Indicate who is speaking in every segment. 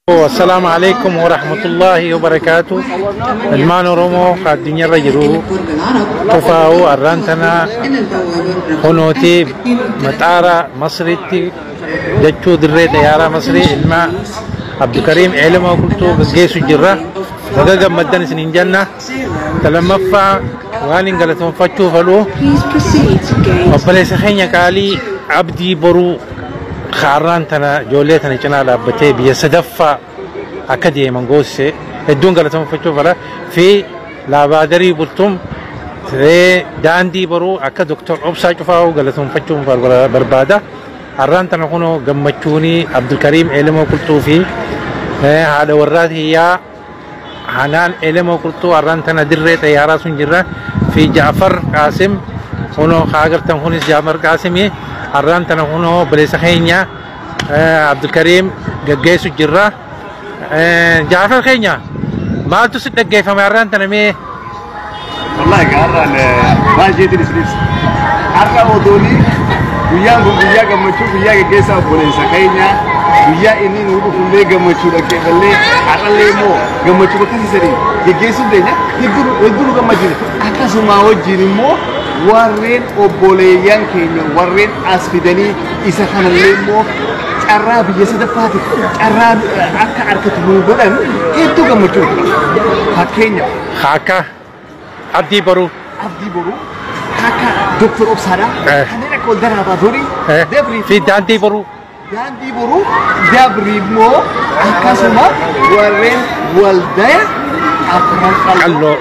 Speaker 1: السلام عليكم ورحمة الله وبركاته. المان رومو الدنيا رجلو تفاو الرانتنا هنوتي متارا مصريتي جتشو دري ديارا مصري الماء عبد الكريم علم وقلتو بجيسو جرة وقاقب مدن سنين جنة تلمفا وانين قلتهم فتشو فلو وبليس خينيا كالي عبدي برو خاران تنا جوليتنا جنا لابتي بيسدفع أكدي منقوسة الدون قالتهم فتشو فلا في لابادري بلتم في داندي برو أكد دكتور أبصا شفاو قالتهم فتشو بربادة خاران تنا كونو جمتشوني عبد الكريم علم وقلتو في هذا ورات هي حنان علم وقلتو خاران تنا درة تيارا سنجرة في جعفر قاسم كونو خاغرتم كونس جعفر قاسمي خاران تنا كونو بليس خينيا عبد الكريم جيسو جرة جعفر خينيا ما تصدق كيف ما خاران تنا مي
Speaker 2: والله قارن ما جيت السليس حتى ودوني ويا جمتشو ويا جيسا بوليس خينيا ويا إني نقول كله جمتشو لك اللي أقل مو جمتشو بكذي سري جيسو دينا يدور جمتشو أكاسو ما هو جينمو warreen obboleeyyan keenya warreen as fidanii isa kana leemmoo carraa biyya sadaffaati carraa akka arkatu nu godhan hedduu gammachuu fakkeenya
Speaker 1: akka abdii boruu
Speaker 2: akka doktor obsaadha kanneen akka wal daraabaa durii
Speaker 1: fi daandii boruu
Speaker 2: dabri immoo akkasuma warreen waldaya afran qal'oo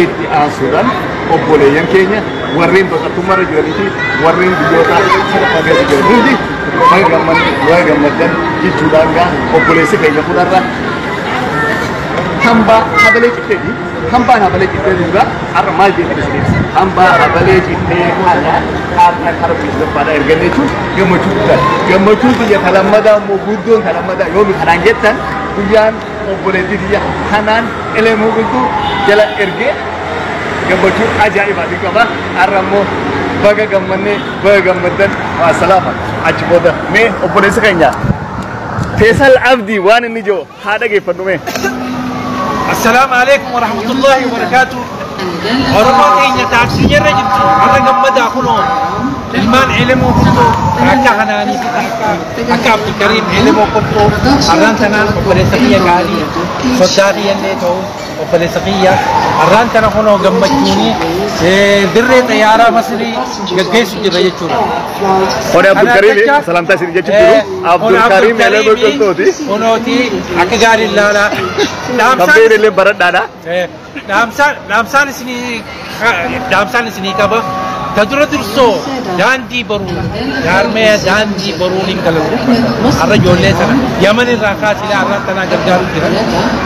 Speaker 2: itti aasuudhaan obboleeyyan keenya warreen baqattummaa irra jiranii fi warreen biyyoota sadaffaa keessa jiran hundi waa gammadan jechuudhaan gaa obboleessi keenya kunarra hambaa habalee citteeti hambaan habalee cittee dhugaa har'a maal jedhama isiniif hambaa habalee cittee kana har'a kara bilisummaadhaa erganne jechuun gammachuu guddaadha gammachuu biyya talammadaa immoo guddoon talammadaa yoomi kanaan jettan guyyaan obboleettii biyya kanaan elemuu guddu jala ergee gammachuu ajaa'ibaati qaba har'a immoo baga gammaddan waa salaama achi booda mee obboleessi keenya Faisal Abdi waan inni jiru haa dhageeffannu mee
Speaker 1: السلام عليكم ورحمة الله وبركاته. ورمات إني تاكسي جرجت أنا جمدا كلهم المان علم وقلتو أكا هناني أكا عبد الكريم علم وقلتو أرانتنا وبلسقية قالي صداري الليتو وبلسقية أرانتنا كلهم جمجوني درة طيارة مصري جيسو جرجتشورا
Speaker 2: هنا عبد الكريم سلام تاسير جرجتشورا عبد الكريم علم وقلتو دي
Speaker 1: ونوتي أكا قالي لا
Speaker 2: كبير اللي برد دادا
Speaker 1: دامسان سني كابا تدور درسو داندي برو دارميا داندي برو نينكالو الرجل ليس يمن الراكات إلى أرانتنا جرجارو كذا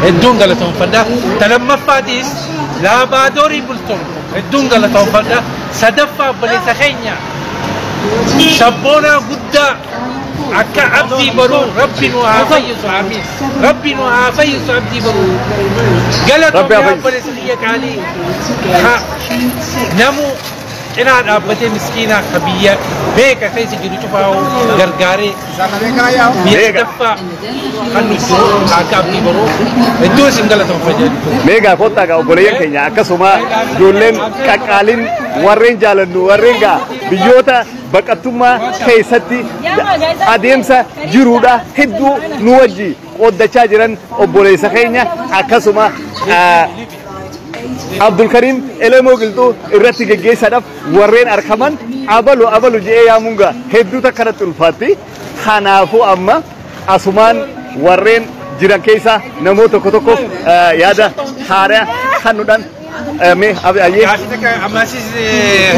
Speaker 1: الدون قالتهم فدا تلما فاديس لا بادوري بلتم الدون قالتهم فدا صدفة بلسخينيا شبونا قدا أكا عبدي برو ربي نوافيس عميس ربي نوافيس عبدي برو قالتهم يا بلسخية كالي نمو إنا أبتي مسكينة خبية بيك كيس جرو شوفاو غرغاري بيدفع خلو جرو عبدي برو الدو سنغلتهم فجأة
Speaker 2: ميغا كوتا كا obboleeyyan keenya akkasuma ijoolleen qaqqaalin warreen jaalannu warreen gaa biyyoota baqattummaa keessatti adeemsa jiruudha hedduu nu wajji qoddachaa jiran obboleessa keenya akkasuma Abdul Karim elemoo qilxuu irratti geggeessaadhaaf warreen argaman abalu jedhee yaamunga hedduu takkanatti ulfaatti kanaafuu amma asumaan warreen jiran keessa namoota tokko yaada haaraa kennuudhaan mee ayyee
Speaker 1: ammasis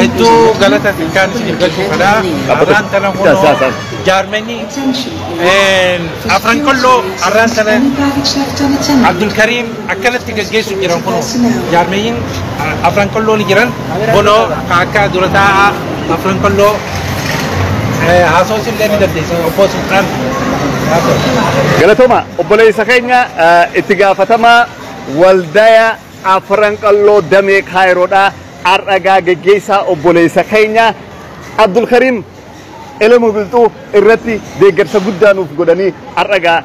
Speaker 1: hedduu galata kan isiniif galchuu fedha arraan tana kunoo jaarmanii afran kolloo arraan tana Abdul Karim akkanatti gaggeessu jiran kunoo jaarmaniin afran kolloo ni jiran kunoo akka durataa afran kolloo haasawuu illee ni dandeessu obbo Sultaan
Speaker 2: galatooma obboleessa keenya itti gaafatamaa waldaya afran qal'oo damee kaayiroodhaa arragaa geggeessaa obboleessa keenya Abdul Karim elemu biltuu irratti deeggarsa guddaa nuuf godhanii har'a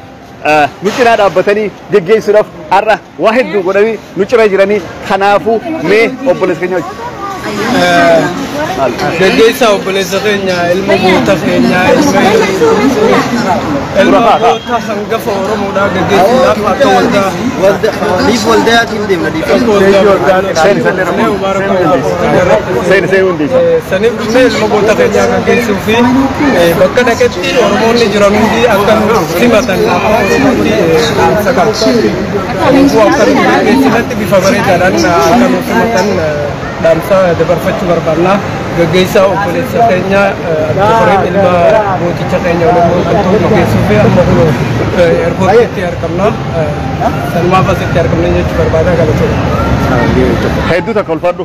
Speaker 2: nu cinaa dhaabbatanii geggeessuudhaaf har'a waa hedduu godhanii nu cina jiranii kanaafuu mee obboleessa keenya
Speaker 3: Geggeessa obboleessa keenya ilma goota keenya ilma goota hangafa Oromoodhaa geggeessuudhaaf akka waldaatiin deemna saniif dhufnee ilma goota keenyaa geggeessuu fi bakka dhaqetti Oromoonni jiran hundi akka simatan akka Oromootti dhaamsa qaba. Kanaafuu akka geggeessinatti bifa bareedaadhaan akka nu simatan dhaamsa dabarfachuu barbaanna. Geggeessa obboleessa keenya Abdulqaadir ilma mooticha keenya Oromoo kan ta'u geggeessuu fi amma kun ergootatti argamna. Sanumaaf asitti argamne jechuu barbaada galatoomna.
Speaker 2: Hedduu takka ulfaadhu.